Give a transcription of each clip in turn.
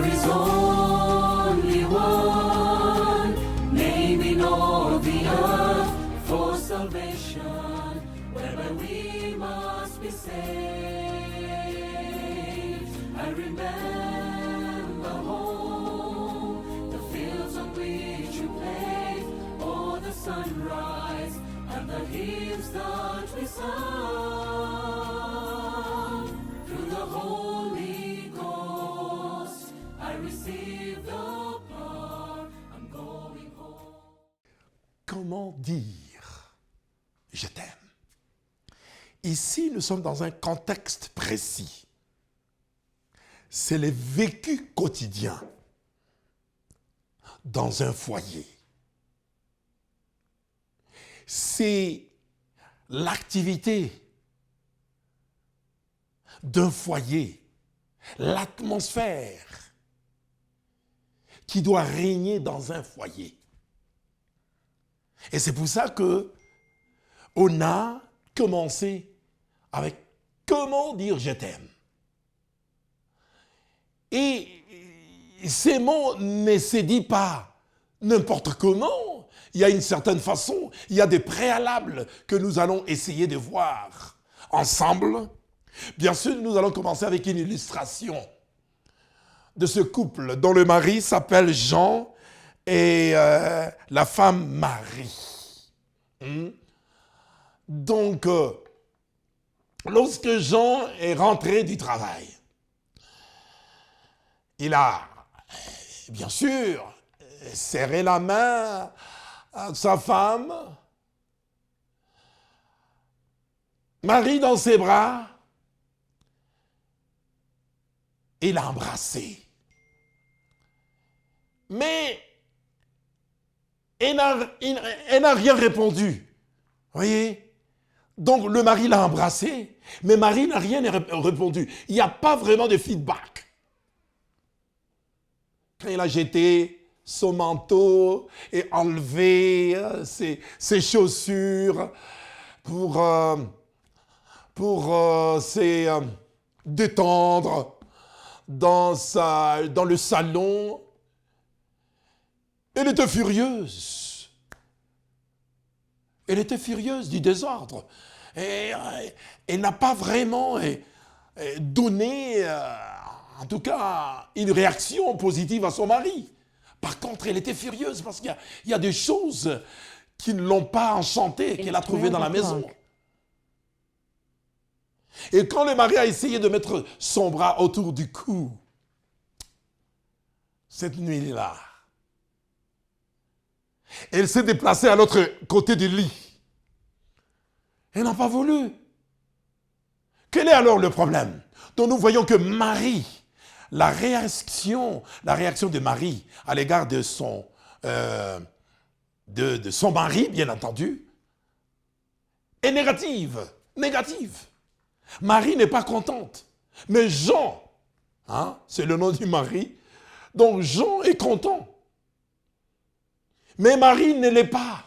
There is only one name in all the earth for salvation, whereby we must be saved. I remember home, the fields on which you played, or the sunrise and the hymns that we sang. Through the Holy Ghost, I receive the power. I'm going home. Comment dire « je t'aime » ? Ici, nous sommes dans un contexte précis. C'est le vécu quotidien dans un foyer. C'est l'activité d'un foyer, l'atmosphère qui doit régner dans un foyer. Et c'est pour ça que on a commencé avec « comment dire je t'aime ». Et ces mots ne se disent pas n'importe comment. Il y a une certaine façon, il y a des préalables que nous allons essayer de voir ensemble. Bien sûr, nous allons commencer avec une illustration de ce couple dont le mari s'appelle Jean et la femme Marie. Donc, lorsque Jean est rentré du travail, il a, bien sûr, serré la main à sa femme, Marie dans ses bras, et l'a embrassée. Mais elle n'a rien répondu. Vous voyez ? Donc le mari l'a embrassée, mais Marie n'a rien répondu. Il n'y a pas vraiment de feedback. Quand il a jeté son manteau et enlevé ses chaussures pour se détendre dans le salon, elle était furieuse. Elle était furieuse du désordre. Et elle n'a pas vraiment donné, en tout cas, une réaction positive à son mari. Par contre, elle était furieuse parce qu'il y a des choses qui ne l'ont pas enchantée, qu'elle a trouvées dans la maison. Et quand le mari a essayé de mettre son bras autour du cou, cette nuit-là, elle s'est déplacée à l'autre côté du lit. Elle n'a pas voulu. Quel est alors le problème? Donc nous voyons que Marie, la réaction de Marie à l'égard de son mari, bien entendu, est négative. Marie n'est pas contente. Mais Jean, c'est le nom du mari, donc Jean est content. Mais Marie ne l'est pas.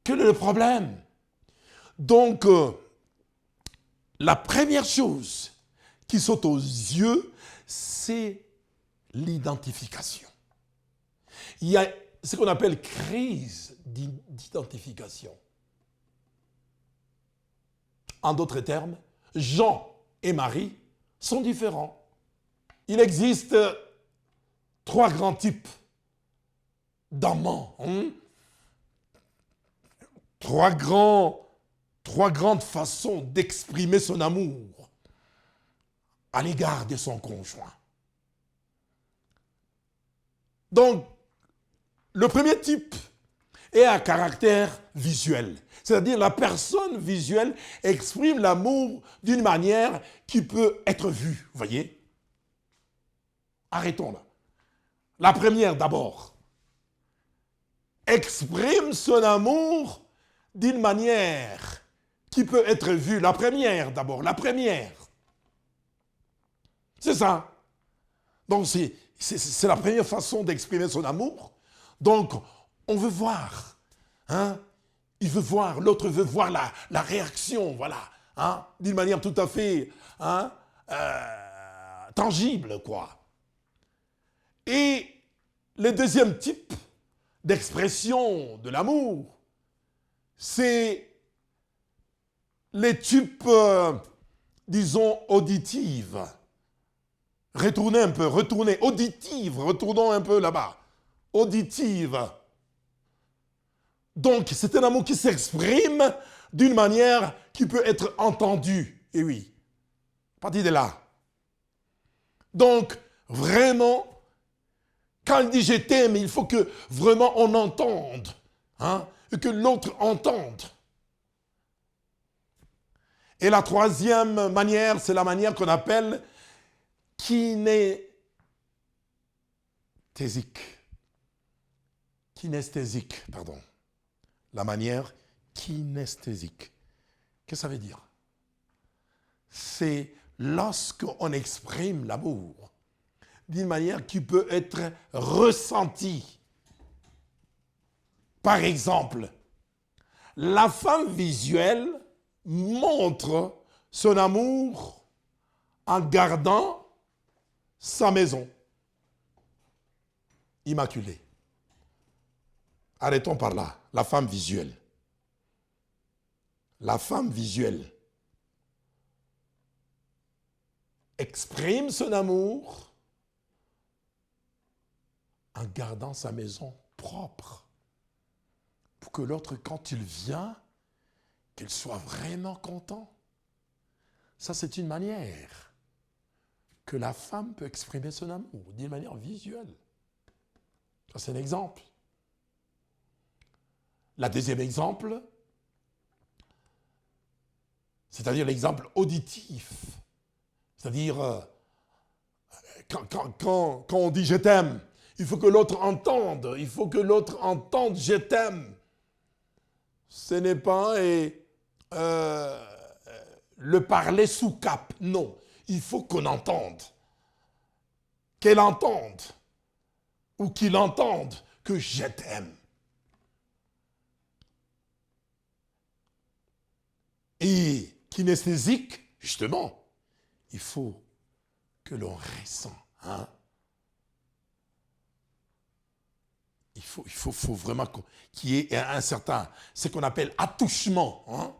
Quel est le problème? Donc, la première chose qui saute aux yeux, c'est l'identification. Il y a ce qu'on appelle crise d'identification. En d'autres termes, Jean et Marie sont différents. Il existe 3 grands types d'amants. 3 grandes façons d'exprimer son amour à l'égard de son conjoint. Donc, le premier type est un caractère visuel. C'est-à-dire la personne visuelle exprime l'amour d'une manière qui peut être vue. Vous voyez? Arrêtons là. La première d'abord exprime son amour d'une manière qui peut être vue. La première d'abord, la première. C'est ça. Donc c'est la première façon d'exprimer son amour. Donc on veut voir. Il veut voir, l'autre veut voir la réaction, voilà. D'une manière tout à fait tangible, quoi. Et le deuxième type d'expression de l'amour, c'est les types, disons, auditives. Retournez un peu, retournez, auditive, retournons un peu là-bas. Auditive. Donc, c'est un amour qui s'exprime d'une manière qui peut être entendue. Et oui, à partir de là. Donc, vraiment, quand il dit je t'aime, il faut que vraiment on entende. Hein, et que l'autre entende. Et la troisième manière, c'est la manière qu'on appelle kinesthésique. Kinesthésique, pardon. La manière kinesthésique. Qu'est-ce que ça veut dire? C'est lorsqu'on exprime l'amour d'une manière qui peut être ressentie. Par exemple, la femme visuelle montre son amour en gardant sa maison immaculée. Arrêtons par là. La femme visuelle. La femme visuelle exprime son amour en gardant sa maison propre. Pour que l'autre, quand il vient, qu'il soit vraiment content. Ça, c'est une manière que la femme peut exprimer son amour d'une manière visuelle. Ça, c'est un exemple. La deuxième exemple, c'est-à-dire l'exemple auditif. C'est-à-dire, quand on dit « je t'aime », il faut que l'autre entende. Il faut que l'autre entende « je t'aime ». Ce n'est pas le parler sous cape. Non, il faut qu'on entende. Qu'elle entende ou qu'il entende que je t'aime. Et kinesthésique, justement, il faut que l'on ressent. Hein? Il faut vraiment qu'il y ait un certain, ce qu'on appelle attouchement. Hein?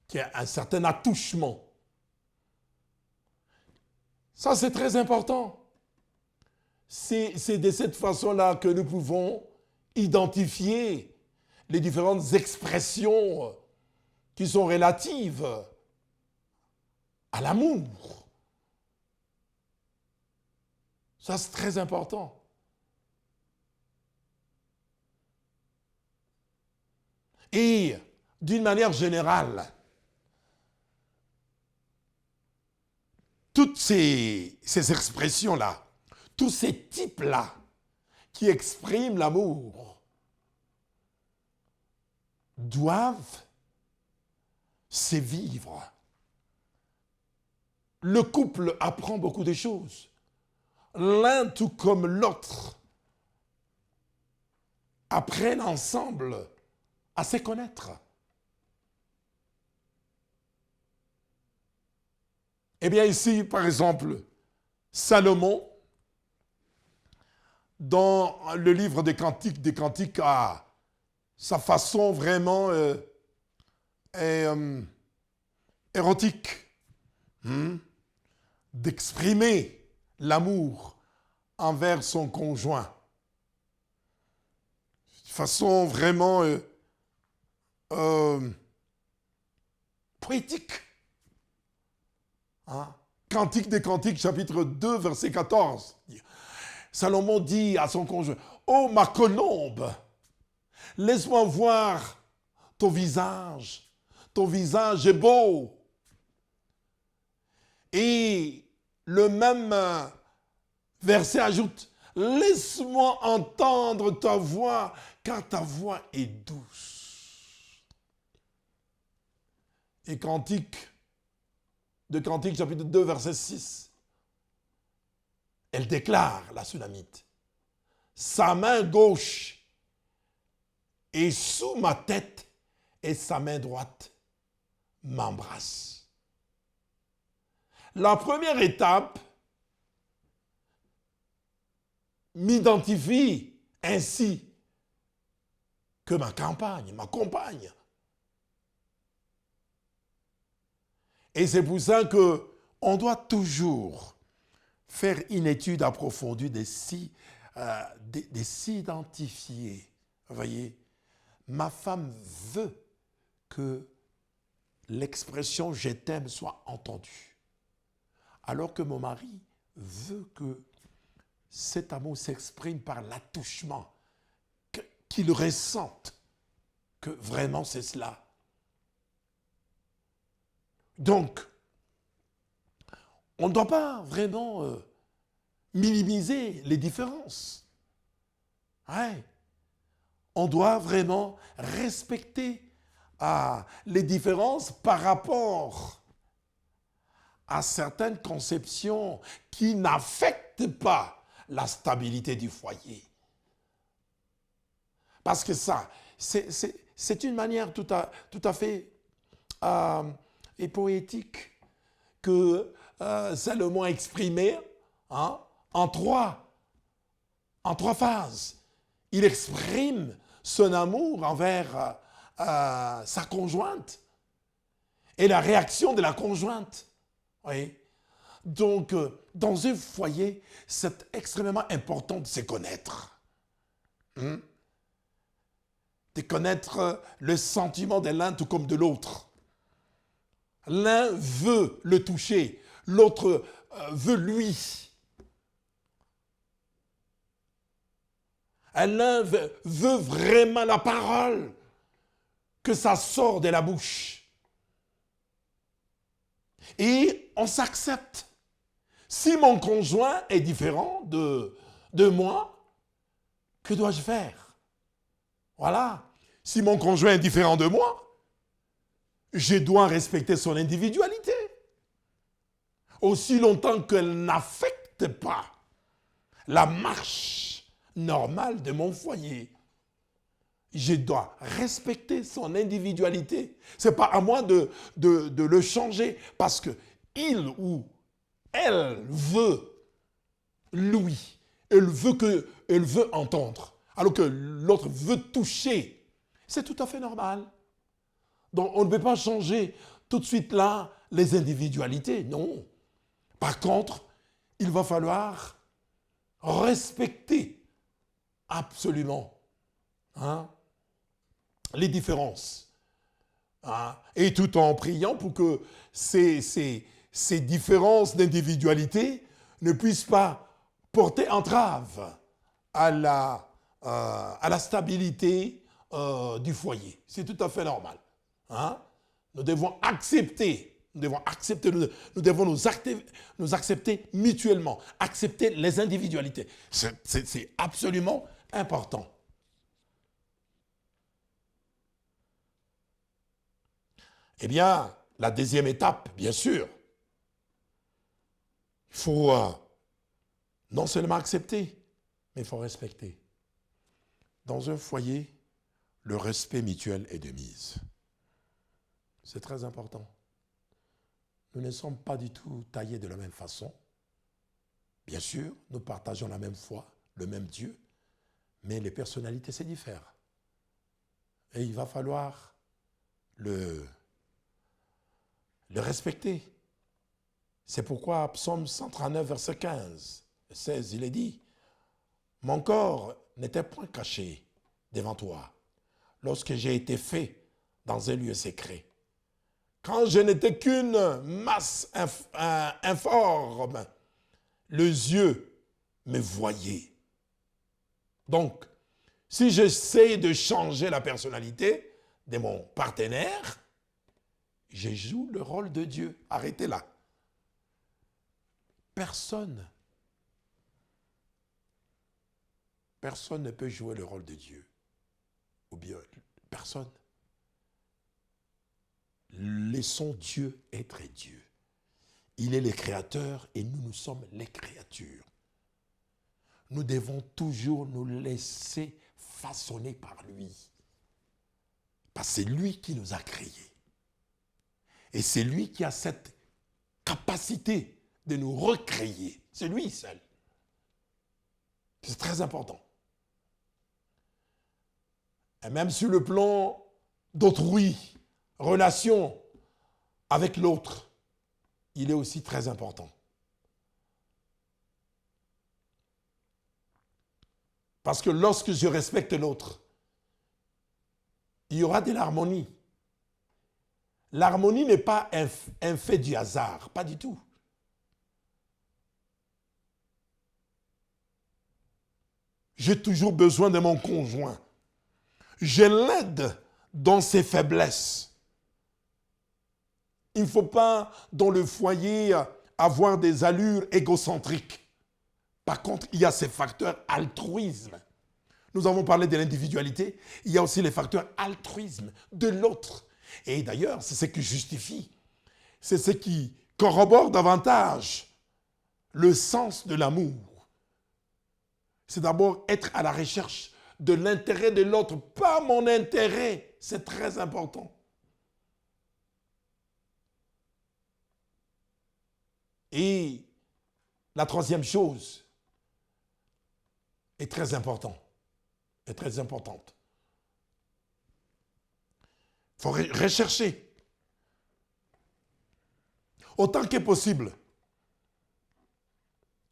Qu'il y ait un certain attouchement. Ça, c'est très important. C'est de cette façon-là que nous pouvons identifier les différentes expressions qui sont relatives à l'amour. Ça, c'est très important. Et d'une manière générale, toutes ces expressions-là, tous ces types-là qui expriment l'amour doivent se vivre. Le couple apprend beaucoup de choses. L'un tout comme l'autre apprennent ensemble à se connaître. Eh bien ici, par exemple, Salomon, dans le livre des Cantiques a sa façon vraiment érotique d'exprimer l'amour envers son conjoint. De façon vraiment poétique. Hein? Cantique des Cantiques, chapitre 2, verset 14. Salomon dit à son conjoint, « Oh ma colombe, laisse-moi voir ton visage est beau. » Et le même verset ajoute, « Laisse-moi entendre ta voix, car ta voix est douce. » Et Cantique, chapitre 2, verset 6. Elle déclare, la Sunamite, « Sa main gauche est sous ma tête et sa main droite m'embrasse. » La première étape m'identifie ainsi que ma compagne. Et c'est pour ça qu'on doit toujours faire une étude approfondie de s'identifier. Vous voyez, ma femme veut que l'expression « je t'aime » soit entendue. Alors que mon mari veut que cet amour s'exprime par l'attouchement, qu'il ressente que vraiment c'est cela. Donc, on ne doit pas vraiment minimiser les différences. Ouais. On doit vraiment respecter les différences par rapport à certaines conceptions qui n'affectent pas la stabilité du foyer. Parce que ça, c'est une manière tout à fait et poétique que Salomon a exprimé en trois phases. Il exprime son amour envers sa conjointe et la réaction de la conjointe. Oui. Donc, dans un foyer, c'est extrêmement important de se connaître. De connaître le sentiment de l'un tout comme de l'autre. L'un veut le toucher, l'autre veut lui. L'un veut vraiment la parole, que ça sort de la bouche. Et on s'accepte. Si mon conjoint est différent de moi, que dois-je faire? Voilà. Si mon conjoint est différent de moi, je dois respecter son individualité. Aussi longtemps qu'elle n'affecte pas la marche normale de mon foyer, je dois respecter son individualité. Ce n'est pas à moi de le changer parce qu'il ou elle veut l'ouïe. Elle veut entendre. Alors que l'autre veut toucher. C'est tout à fait normal. Donc on ne peut pas changer tout de suite là les individualités. Non. Par contre, il va falloir respecter absolument les différences. Et tout en priant pour que ces différences d'individualité ne puissent pas porter entrave à la stabilité du foyer. C'est tout à fait normal. Nous devons accepter, nous devons nous accepter mutuellement, accepter les individualités. C'est absolument important. Eh bien, la deuxième étape, bien sûr, il faut non seulement accepter, mais il faut respecter. Dans un foyer, le respect mutuel est de mise. C'est très important. Nous ne sommes pas du tout taillés de la même façon. Bien sûr, nous partageons la même foi, le même Dieu, mais les personnalités se diffèrent. Et il va falloir le respecter. C'est pourquoi Psaume 139, verset 15, 16, il est dit « Mon corps n'était point caché devant toi, lorsque j'ai été fait dans un lieu secret. Quand je n'étais qu'une masse informe, les yeux me voyaient. » Donc, si j'essaie de changer la personnalité de mon partenaire, je joue le rôle de Dieu. Arrêtez là. Personne ne peut jouer le rôle de Dieu. Ou bien, personne. Laissons Dieu être Dieu. Il est le créateur et nous sommes les créatures. Nous devons toujours nous laisser façonner par lui. Parce que c'est lui qui nous a créés. Et c'est lui qui a cette capacité de nous recréer. C'est lui seul. C'est très important. Et même sur le plan d'autrui, relation avec l'autre, il est aussi très important. Parce que lorsque je respecte l'autre, il y aura de l'harmonie. L'harmonie n'est pas un fait du hasard, pas du tout. J'ai toujours besoin de mon conjoint. Je l'aide dans ses faiblesses. Il ne faut pas, dans le foyer, avoir des allures égocentriques. Par contre, il y a ces facteurs altruisme. Nous avons parlé de l'individualité. Il y a aussi les facteurs altruisme de l'autre. Et d'ailleurs, c'est ce qui justifie, c'est ce qui corrobore davantage le sens de l'amour. C'est d'abord être à la recherche de l'intérêt de l'autre, pas mon intérêt. C'est très important. Et la troisième chose est très importante. Il faut rechercher, autant que possible,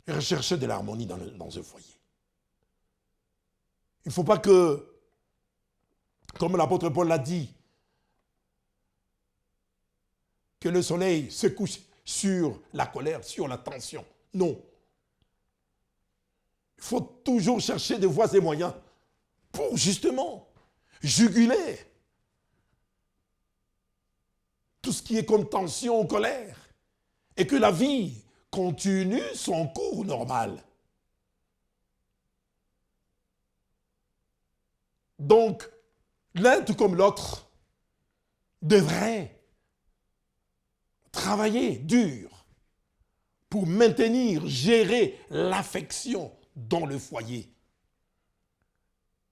rechercher de l'harmonie dans un foyer. Il ne faut pas que, comme l'apôtre Paul l'a dit, que le soleil se couche sur la colère, sur la tension. Non. Il faut toujours chercher des voies et moyens pour justement juguler tout ce qui est comme tension ou colère et que la vie continue son cours normal. Donc, l'un tout comme l'autre devrait travailler dur pour maintenir, gérer l'affection dans le foyer.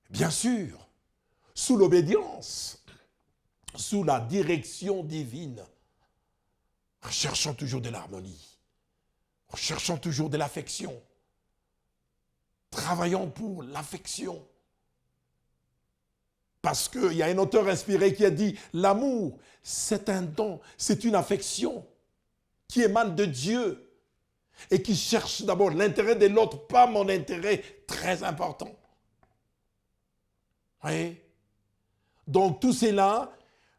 Bien sûr, sous l'obédience, sous la direction divine. Recherchons toujours de l'harmonie. Recherchons toujours de l'affection. Travaillons pour l'affection. Parce qu'il y a un auteur inspiré qui a dit « L'amour, c'est un don, c'est une affection qui émane de Dieu et qui cherche d'abord l'intérêt de l'autre, pas mon intérêt, très important. » Oui. Donc tout cela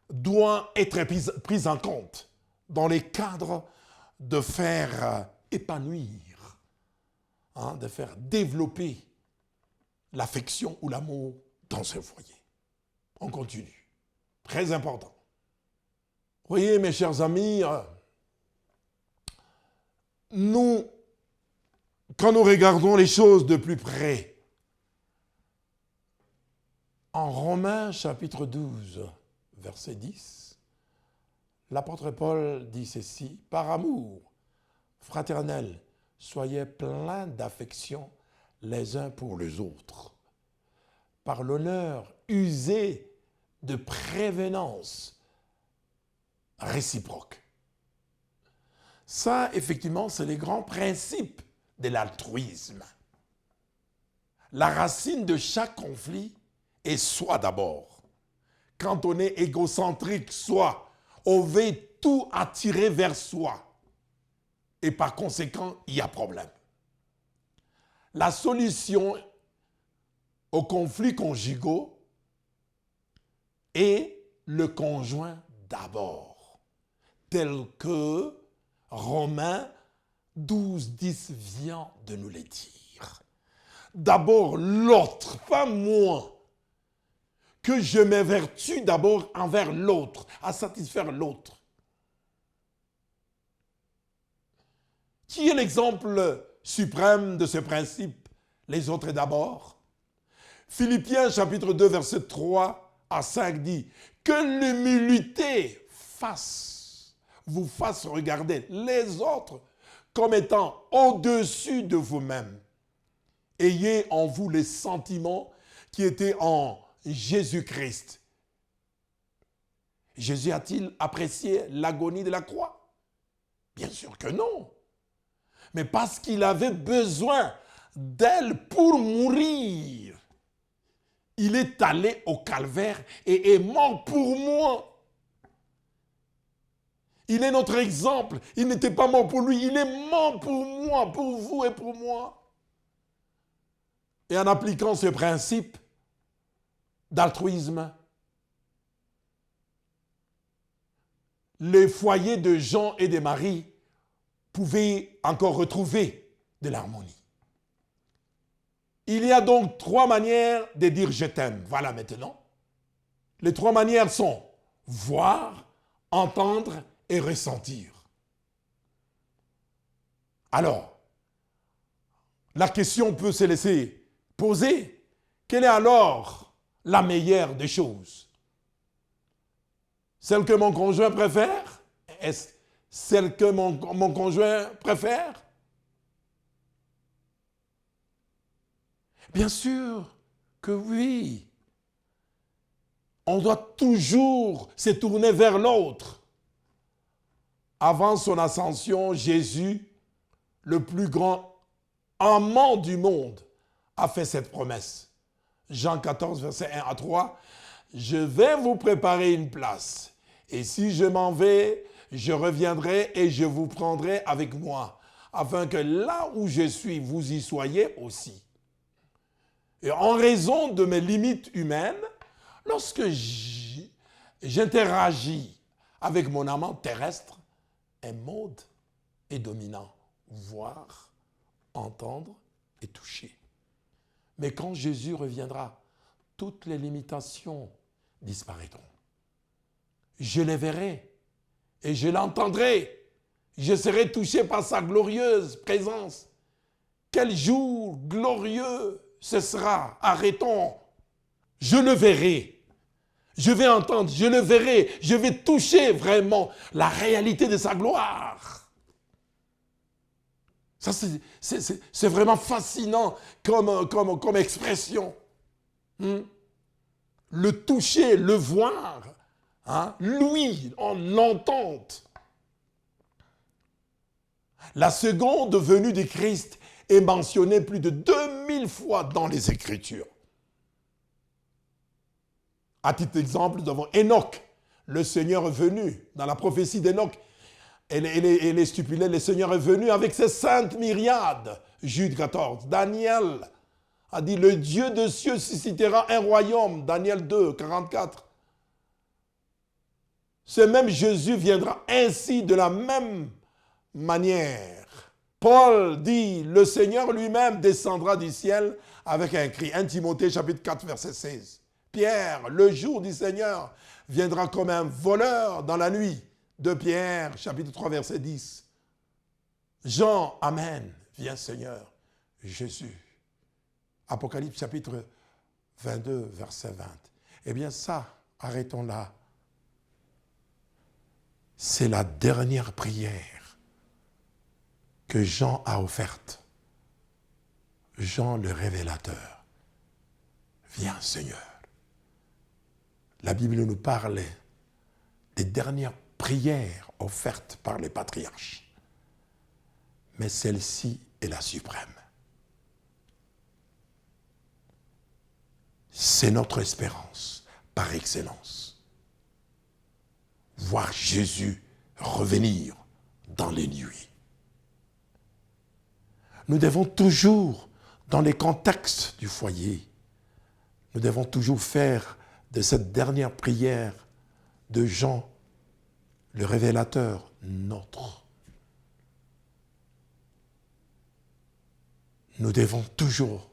doit être pris en compte dans les cadres de faire épanouir, de faire développer l'affection ou l'amour dans un foyer. On continue. Très important. Vous voyez, mes chers amis, quand nous regardons les choses de plus près, en Romains chapitre 12, verset 10, l'apôtre Paul dit ceci, « Par amour fraternel, soyez pleins d'affection les uns pour les autres. Par l'honneur, usez de prévenance réciproque. » Ça, effectivement, c'est les grands principes de l'altruisme. La racine de chaque conflit est soi d'abord. Quand on est égocentrique, soi, on veut tout attirer vers soi. Et par conséquent, il y a problème. La solution aux conflits conjugaux est le conjoint d'abord, tel que Romains 12, 10 vient de nous le dire. D'abord l'autre, pas moi. Que je m'évertue d'abord envers l'autre, à satisfaire l'autre. Qui est l'exemple suprême de ce principe? Les autres d'abord. Philippiens chapitre 2, verset 3 à 5 dit « Que l'humilité vous fasse regarder les autres comme étant au-dessus de vous-même. Ayez en vous les sentiments qui étaient en Jésus-Christ. » Jésus a-t-il apprécié l'agonie de la croix? Bien sûr que non. Mais parce qu'il avait besoin d'elle pour mourir. Il est allé au calvaire et est mort pour moi. Il est notre exemple. Il n'était pas mort pour lui, il est mort pour moi, pour vous et pour moi. Et en appliquant ce principe d'altruisme, les foyers de Jean et de Marie pouvaient encore retrouver de l'harmonie. Il y a donc 3 manières de dire je t'aime. Voilà maintenant. Les 3 manières sont voir, entendre et ressentir. Alors, la question peut se laisser poser. Quelle est alors la meilleure des choses? Celle que mon conjoint préfère? Est-ce celle que mon conjoint préfère? Bien sûr que oui. On doit toujours se tourner vers l'autre. Avant son ascension, Jésus, le plus grand amant du monde, a fait cette promesse. Jean 14, versets 1 à 3. Je vais vous préparer une place. Et si je m'en vais, je reviendrai et je vous prendrai avec moi, afin que là où je suis, vous y soyez aussi. Et en raison de mes limites humaines, lorsque j'interagis avec mon amant terrestre, un mode est dominant. Voir, entendre et toucher. Mais quand Jésus reviendra, toutes les limitations disparaîtront. Je les verrai et je l'entendrai. Je serai touché par sa glorieuse présence. Quel jour glorieux ce sera. Arrêtons. Je le verrai. Je vais entendre, je le verrai. Je vais toucher vraiment la réalité de sa gloire. Ça, c'est vraiment fascinant comme expression. Le toucher, le voir, lui, en l'entente. La seconde venue du Christ est mentionnée plus de 2000 fois dans les Écritures. À titre d'exemple, nous avons Enoch, le Seigneur est venu, dans la prophétie d'Enoch. Elle est stipulée, le Seigneur est venu avec ses saintes myriades. Jude 14. Daniel a dit, le Dieu de cieux suscitera un royaume. Daniel 2, 44. Ce même Jésus viendra ainsi de la même manière. Paul dit, le Seigneur lui-même descendra du ciel avec un cri. 1 Timothée chapitre 4, verset 16. Pierre, le jour du Seigneur viendra comme un voleur dans la nuit. 2 Pierre, chapitre 3, verset 10. Jean, Amen, viens Seigneur, Jésus. Apocalypse, chapitre 22, verset 20. Eh bien ça, arrêtons là. C'est la dernière prière que Jean a offerte. Jean le révélateur. Viens Seigneur. La Bible nous parle des dernières prière offerte par les patriarches. Mais celle-ci est la suprême. C'est notre espérance par excellence. Voir Jésus revenir dans les nuits. Nous devons toujours, dans les contextes du foyer, nous devons toujours faire de cette dernière prière de Jean le révélateur, notre. Nous devons toujours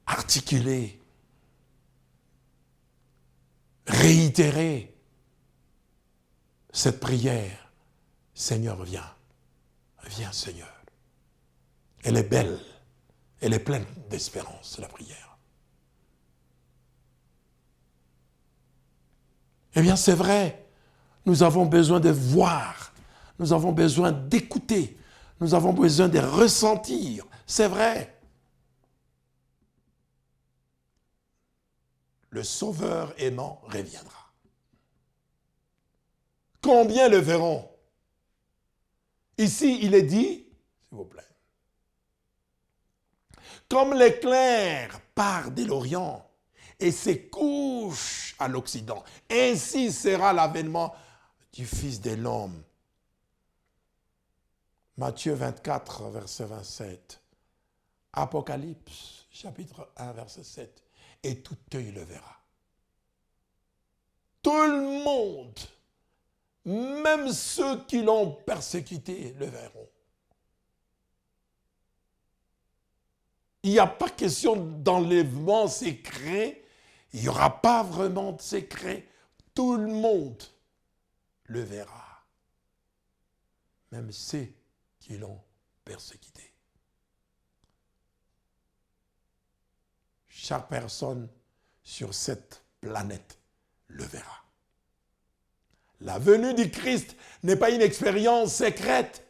articuler, réitérer cette prière. Seigneur, viens. Viens, Seigneur. Elle est belle. Elle est pleine d'espérance, la prière. Eh bien, c'est vrai. Nous avons besoin de voir, nous avons besoin d'écouter, nous avons besoin de ressentir. C'est vrai. Le Sauveur aimant reviendra. Combien le verront? Ici, il est dit, s'il vous plaît, Comme l'éclair part de l'Orient et se couche à l'Occident, ainsi sera l'avènement du Fils de l'homme. Matthieu 24, verset 27. Apocalypse, chapitre 1, verset 7. Et tout œil le verra. Tout le monde, même ceux qui l'ont persécuté, le verront. Il n'y a pas question d'enlèvement secret. Il n'y aura pas vraiment de secret. Tout le monde le verra. Même ceux qui l'ont persécuté. Chaque personne sur cette planète le verra. La venue du Christ n'est pas une expérience secrète.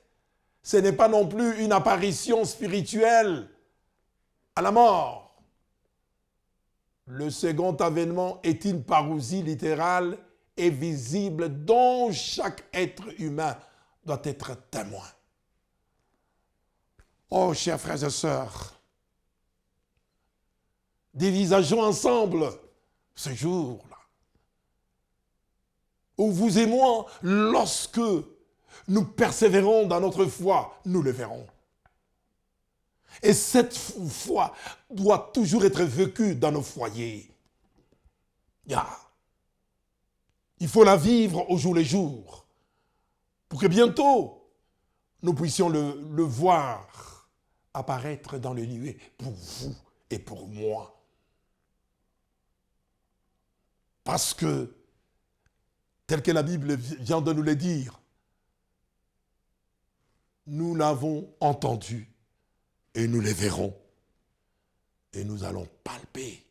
Ce n'est pas non plus une apparition spirituelle à la mort. Le second avènement est une parousie littérale et visible dont chaque être humain doit être témoin. Oh, chers frères et sœurs, dévisageons ensemble ce jour-là, où vous et moi, lorsque nous persévérons dans notre foi, nous le verrons. Et cette foi doit toujours être vécue dans nos foyers. Il faut la vivre au jour le jour, pour que bientôt, nous puissions le voir apparaître dans les nuées pour vous et pour moi. Parce que, tel que la Bible vient de nous le dire, nous l'avons entendu et nous les verrons. Et nous allons palper,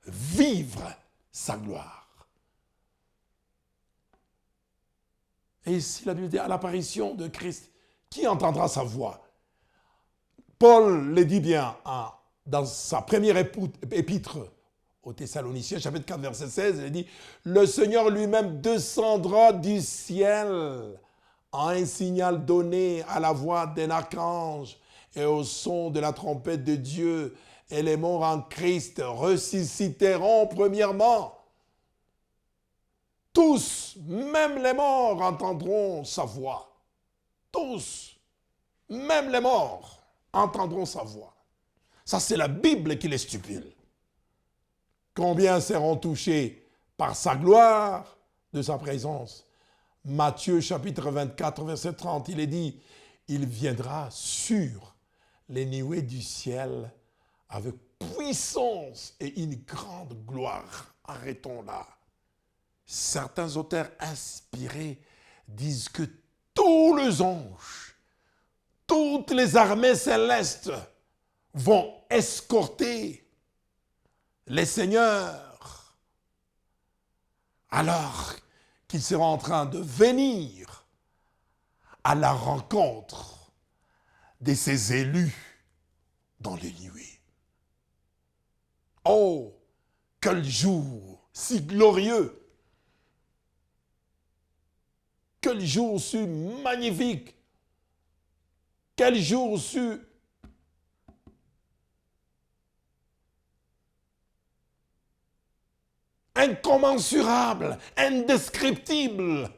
vivre sa gloire. Et ici, la Bible dit, à l'apparition de Christ, qui entendra sa voix? Paul le dit bien dans sa première épître aux Thessaloniciens, chapitre 4, verset 16, il dit « Le Seigneur lui-même descendra du ciel en un signal donné à la voix d'un archange et au son de la trompette de Dieu, et les morts en Christ ressusciteront premièrement. Tous, même les morts, entendront sa voix. Tous, même les morts, entendront sa voix. » Ça, c'est la Bible qui les stipule. Combien seront touchés par sa gloire, de sa présence? Matthieu chapitre 24, verset 30, il est dit, il viendra sur les nuées du ciel avec puissance et une grande gloire. Arrêtons là. Certains auteurs inspirés disent que tous les anges, toutes les armées célestes vont escorter les seigneurs, alors qu'ils seront en train de venir à la rencontre de ces élus dans les nuées. Oh, quel jour si glorieux! Quel jour si magnifique! Quel jour si incommensurable, indescriptible,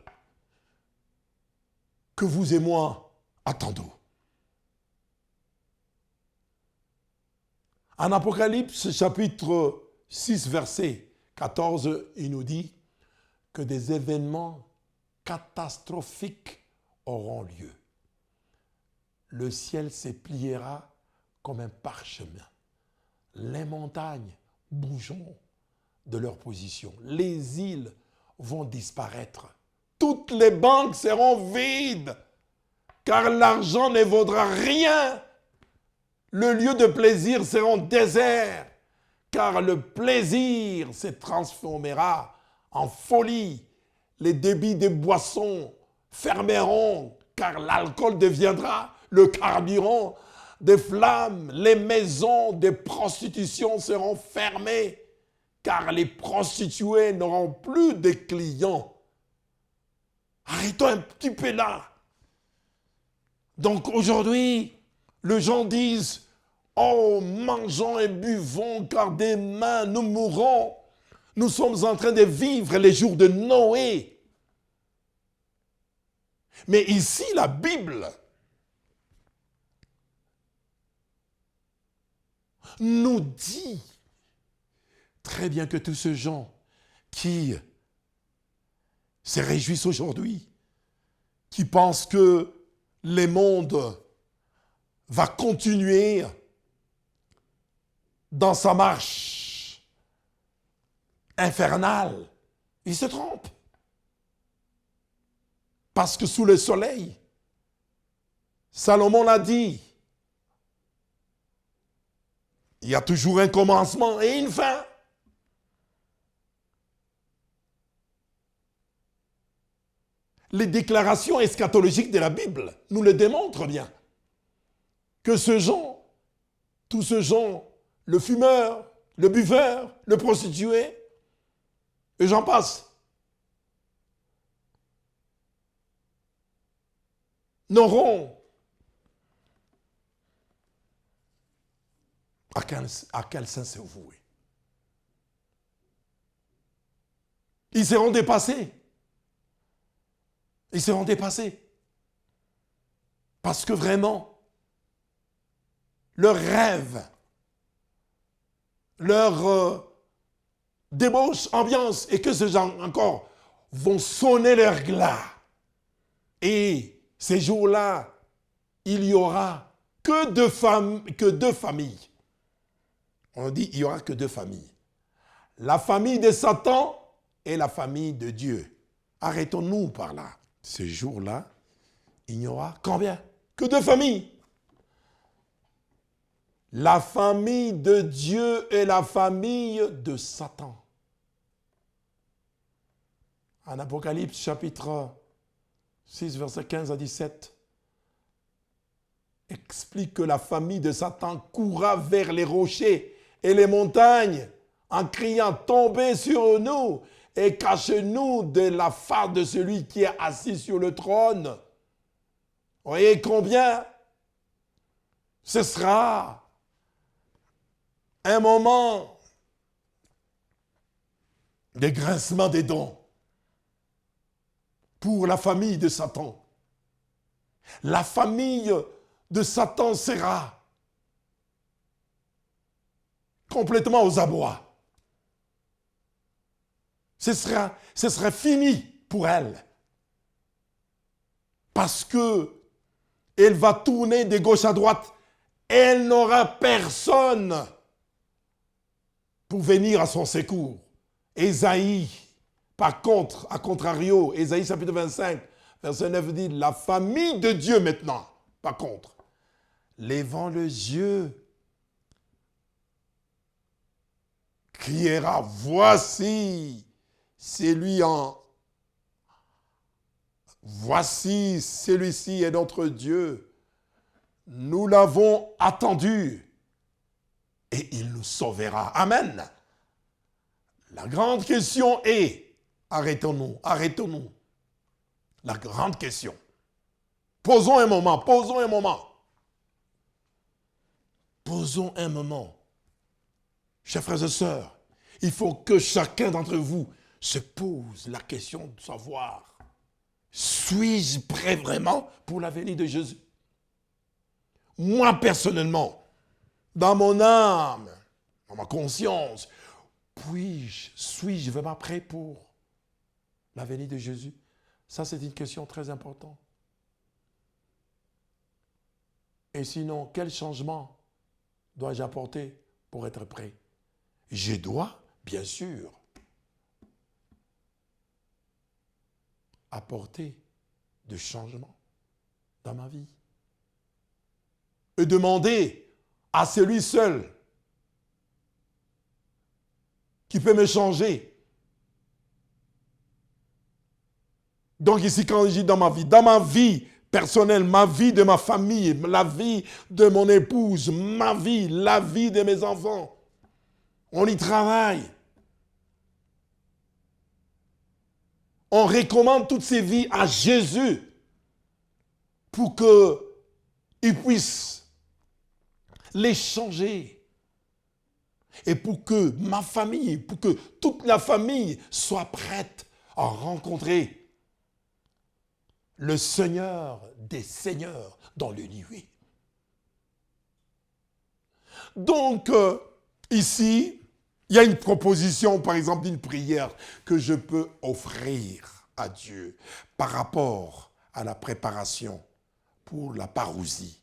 que vous et moi attendons. En Apocalypse, chapitre 6, verset 14, il nous dit que des événements catastrophiques auront lieu. Le ciel se pliera comme un parchemin. Les montagnes bougeront de leur position. Les îles vont disparaître. Toutes les banques seront vides, car l'argent ne vaudra rien. Le lieu de plaisir sera désert, car le plaisir se transformera en folie. Les débits des boissons fermeront, car l'alcool deviendra le carburant des flammes. Les maisons de prostitution seront fermées, car les prostituées n'auront plus de clients. Arrêtons un petit peu là. Donc aujourd'hui, les gens disent, Oh, mangeons et buvons, car demain nous mourrons. Nous sommes en train de vivre les jours de Noé. Mais ici, la Bible nous dit très bien que tous ces gens qui se réjouissent aujourd'hui, qui pensent que le monde va continuer dans sa marche infernale, ils se trompent. Parce que sous le soleil, Salomon l'a dit, il y a toujours un commencement et une fin. Les déclarations eschatologiques de la Bible nous le démontrent bien. Que ce gens, tous ces gens, le fumeur, le buveur, le prostitué, et j'en passe, n'auront à quel sens se vouer. Ils seront dépassés. Ils seront dépassés. Parce que vraiment, leur rêve, leur débauche, ambiance, et que ces gens encore vont sonner leur glas. Et ces jours-là, il n'y aura que deux familles. On dit il n'y aura que deux familles. La famille de Satan et la famille de Dieu. Arrêtons-nous par là. Ces jours-là, il n'y aura combien? Que deux familles. La famille de Dieu et la famille de Satan. En Apocalypse chapitre 6, versets 15 à 17, explique que la famille de Satan courra vers les rochers et les montagnes en criant « Tombez sur nous et cachez-nous de la face de celui qui est assis sur le trône. » Voyez combien ce sera un moment de grincement des dents pour la famille de Satan. La famille de Satan sera complètement aux abois. Ce sera fini pour elle. Parce que elle va tourner de gauche à droite. Elle n'aura personne pour venir à son secours. Ésaïe, par contre, à contrario, Ésaïe chapitre 25, verset 9 dit, la famille de Dieu maintenant, par contre, levant les yeux, criera, voici celui-ci est notre Dieu. Nous l'avons attendu et il nous sauvera. Amen. La grande question est, arrêtons-nous. La grande question. Posons un moment. Chers frères et sœurs, il faut que chacun d'entre vous se pose la question de savoir, suis-je prêt vraiment pour la venue de Jésus? Moi, personnellement, dans mon âme, dans ma conscience, suis-je vraiment prêt pour la venue de Jésus? Ça, c'est une question très importante. Et sinon, quel changement dois-je apporter pour être prêt? Je dois, bien sûr, apporter des changements dans ma vie. Et demander à celui seul qui peut me changer. Donc ici, quand je dis dans ma vie personnelle, ma vie de ma famille, la vie de mon épouse, ma vie, la vie de mes enfants, on y travaille. On recommande toutes ces vies à Jésus pour qu'il puisse les changer. Et pour que ma famille, pour que toute la famille soit prête à rencontrer le Seigneur des Seigneurs dans le nuée. Donc, ici, il y a une proposition, par exemple, d'une prière que je peux offrir à Dieu par rapport à la préparation pour la parousie,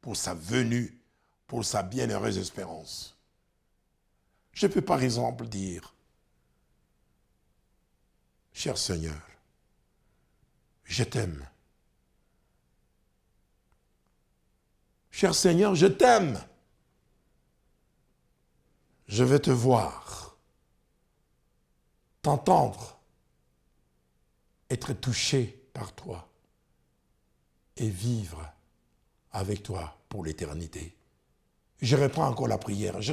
pour sa venue, pour sa bienheureuse espérance. Je peux par exemple dire, cher Seigneur, je t'aime. Cher Seigneur, je t'aime. Je vais te voir, t'entendre, être touché par toi et vivre avec toi pour l'éternité. Je reprends encore la prière, Je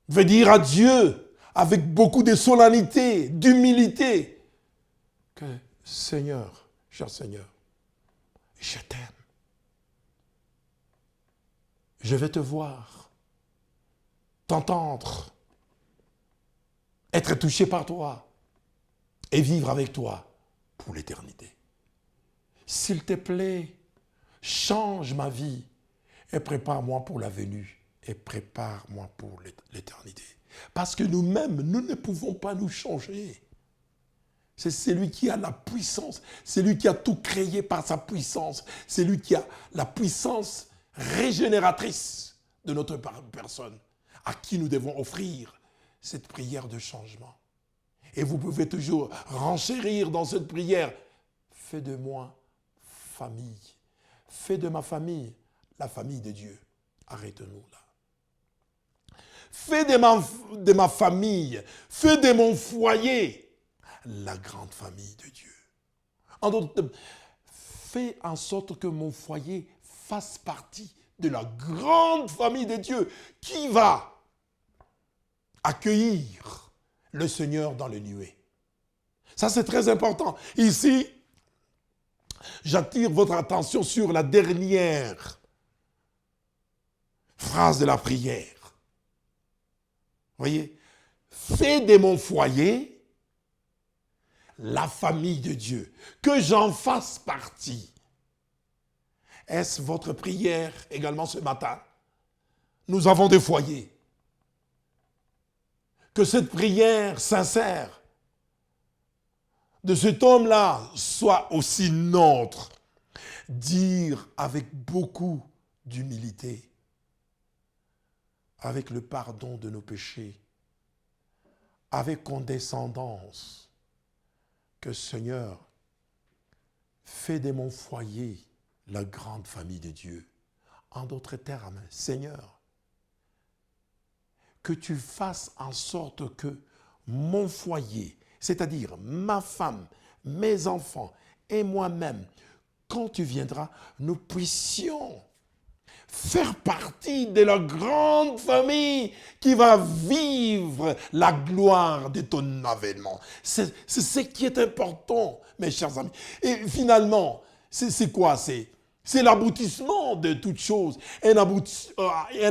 vais dire à Dieu, avec beaucoup de solennité, d'humilité, que Seigneur, cher Seigneur, je t'aime. Je vais te voir, t'entendre, être touché par toi et vivre avec toi pour l'éternité. S'il te plaît, change ma vie et prépare-moi pour la venue et prépare-moi pour l'éternité. Parce que nous-mêmes, nous ne pouvons pas nous changer. C'est celui qui a la puissance, c'est lui qui a tout créé par sa puissance, c'est lui qui a la puissance régénératrice de notre personne, à qui nous devons offrir cette prière de changement. Et vous pouvez toujours renchérir dans cette prière. Fais de moi famille. Fais de ma famille la famille de Dieu. Arrêtons-nous là. Fais de ma famille, fais de mon foyer la grande famille de Dieu. En d'autres termes, fais en sorte que mon foyer fasse partie de la grande famille de Dieu qui va accueillir le Seigneur dans le nuée. Ça, c'est très important. Ici, j'attire votre attention sur la dernière phrase de la prière. Voyez, fais de mon foyer la famille de Dieu, que j'en fasse partie. Est-ce votre prière également ce matin? Nous avons des foyers. Que cette prière sincère de cet homme-là soit aussi nôtre. Dire avec beaucoup d'humilité, avec le pardon de nos péchés, avec condescendance, que Seigneur, fais de mon foyer la grande famille de Dieu. En d'autres termes, Seigneur, que tu fasses en sorte que mon foyer, c'est-à-dire ma femme, mes enfants et moi-même, quand tu viendras, nous puissions faire partie de la grande famille qui va vivre la gloire de ton avènement. C'est ce qui est important, mes chers amis. Et finalement, c'est quoi? C'est l'aboutissement de toute chose. Un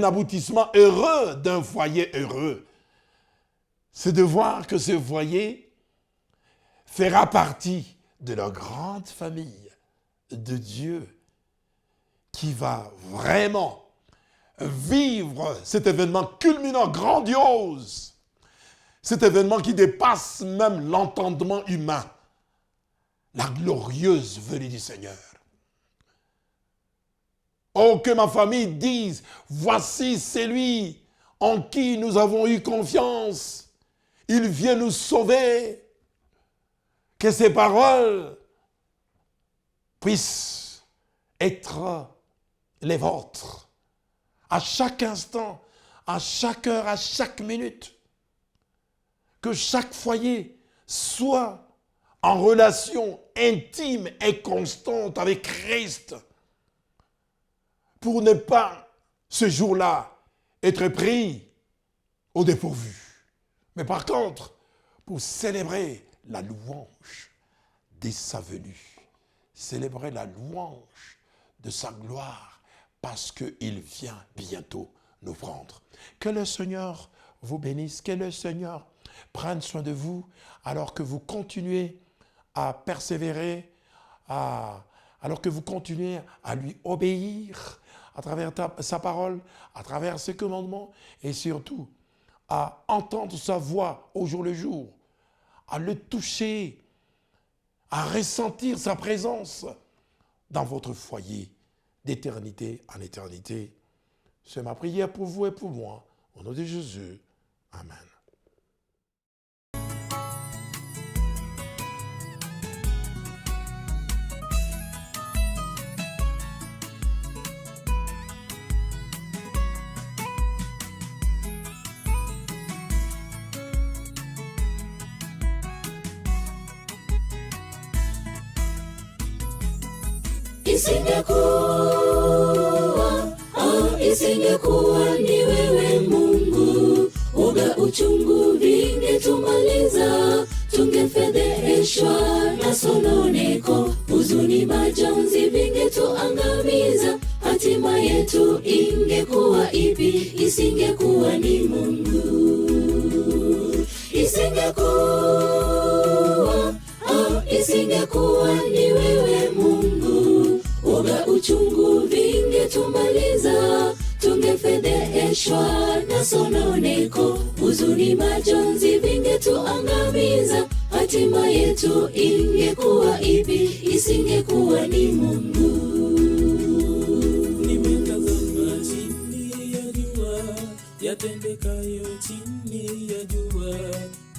aboutissement heureux d'un foyer heureux. C'est de voir que ce foyer fera partie de la grande famille de Dieu qui va vraiment vivre cet événement culminant, grandiose. Cet événement qui dépasse même l'entendement humain. La glorieuse venue du Seigneur. Oh, que ma famille dise, voici celui en qui nous avons eu confiance. Il vient nous sauver. Que ces paroles puissent être les vôtres. À chaque instant, à chaque heure, à chaque minute. Que chaque foyer soit en relation intime et constante avec Christ. Pour ne pas, ce jour-là, être pris au dépourvu. Mais par contre, pour célébrer la louange de sa venue, célébrer la louange de sa gloire, parce qu'il vient bientôt nous prendre. Que le Seigneur vous bénisse, que le Seigneur prenne soin de vous, alors que vous continuez à persévérer, alors que vous continuez à lui obéir à travers sa parole, à travers ses commandements, et surtout à entendre sa voix au jour le jour, à le toucher, à ressentir sa présence dans votre foyer d'éternité en éternité. C'est ma prière pour vous et pour moi. Au nom de Jésus. Amen. Isingekuwa ni wewe Mungu, uga uchungu vingetumaliza, tungefedheheshwa na sononeko, huzuni majonzi vingetuangamiza, hatima yetu ingekuwa ipi? Isingekuwa ni Mungu. Isingekuwa ni wewe Mungu, uga uchungu vingetumaliza, tungefedheheshwa na sononeko, huzuni majonzi vingetuangamiza, hatima yetu ingekuwa ipi? Isingekuwa ni Mungu. Nimetazama chini ya jua, yatendekayo chini ya jua,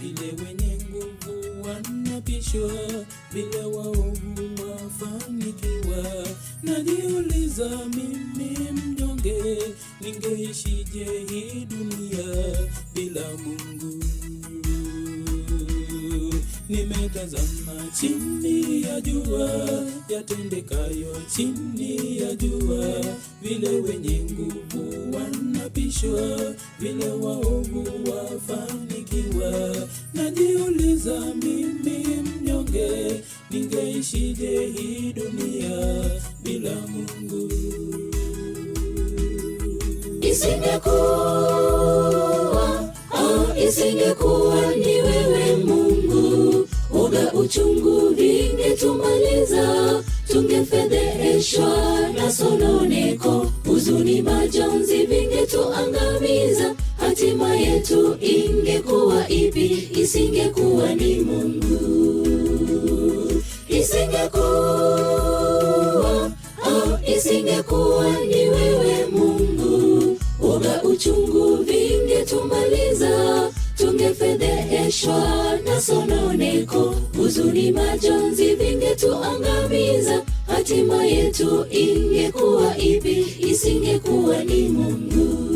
vile wenye nguvu wanapishwa, vile waovu wafanikiwa. Najiuliza mimi mnyonge, ningeishije hii dunia bila Mungu? Nimetazama chini ya jua, yatendekayo chini ya jua, vile wenye nguvu wanapishwa, vile waovu wafanikiwa. Najiuliza mimi mnyonge, ningeishije hii dunia bila Mungu? Isingekuwa ni wewe Mungu, uga uchungu vingetumaliza, tungefedheheshwa na sononeko, huzuni majonzi vingetuangamiza, hatima yetu ingekuwa ipi? Isingekuwa ni Mungu. Isingekuwa ni wewe Mungu, uga uchungu vingetumaliza, tungefedheheshwa na sononeko, huzuni majonzi vingetuangamiza, hatima yetu ingekuwa ipi? Isingekuwa ni Mungu.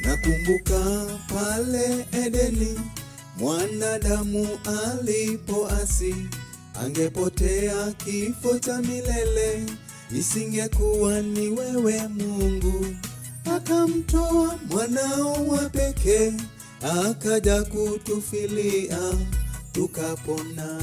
Nakumbuka pale Edeni, mwanadamu alipoasi, angepotea kifo cha milele. Isingekuwa ni wewe Mungu, akamtoa mwanao wa pekee, akaja kutufilia tukapona.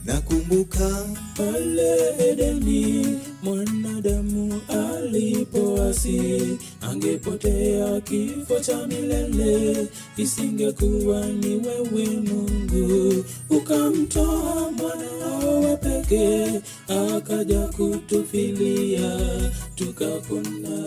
Nakumbuka pale Edeni, mwanadamu alipoasi, angepotea kifo cha milele. Isingekuwa ni wewe Mungu, ukamtoa mwanao wa pekee, akaja kutufilia tukapona.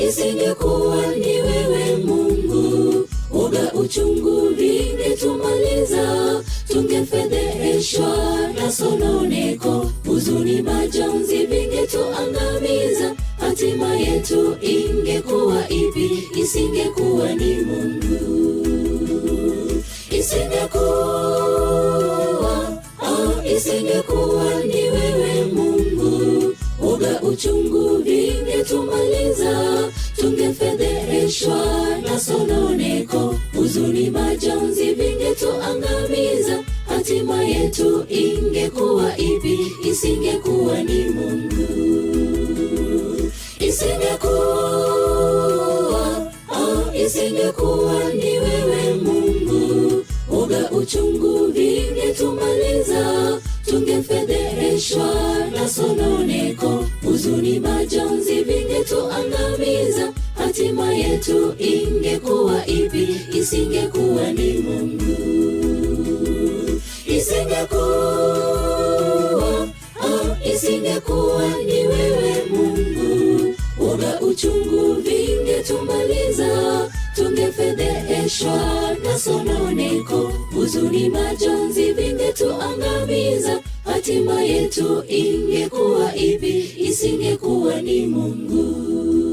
Isingekuwa ni wewe Mungu, uga uchungu vingetumaliza, tungefedheheshwa na sononeko, huzuni majonzi vingetuangamiza, hatima yetu ingekuwa ipi? Isingekuwa ni Mungu. Isingekuwa ni wewe Mungu, uchungu vingetumaliza, tungefedheheshwa na sononeko, huzuni, majonzi vingetuangamiza. Hatima yetu ingekuwa ipi? Isingekuwa ni Mungu. Isingekuwa ni wewe Mungu. Uga, uchungu vingetumaliza, tungefedheheshwa na sononeko, huzuni, majonzi vingetuangamiza. Hatima yetu ingekuwa ipi? Isingekuwa ni Mungu. Isingekuwa ni wewe Mungu. Uga, uchungu vingetumaliza, tungefedheheshwa na sononeko, huzuni, majonzi vingetuangamiza. Hatima yetu ingekuwa ipi? Isingekuwa ni Mungu.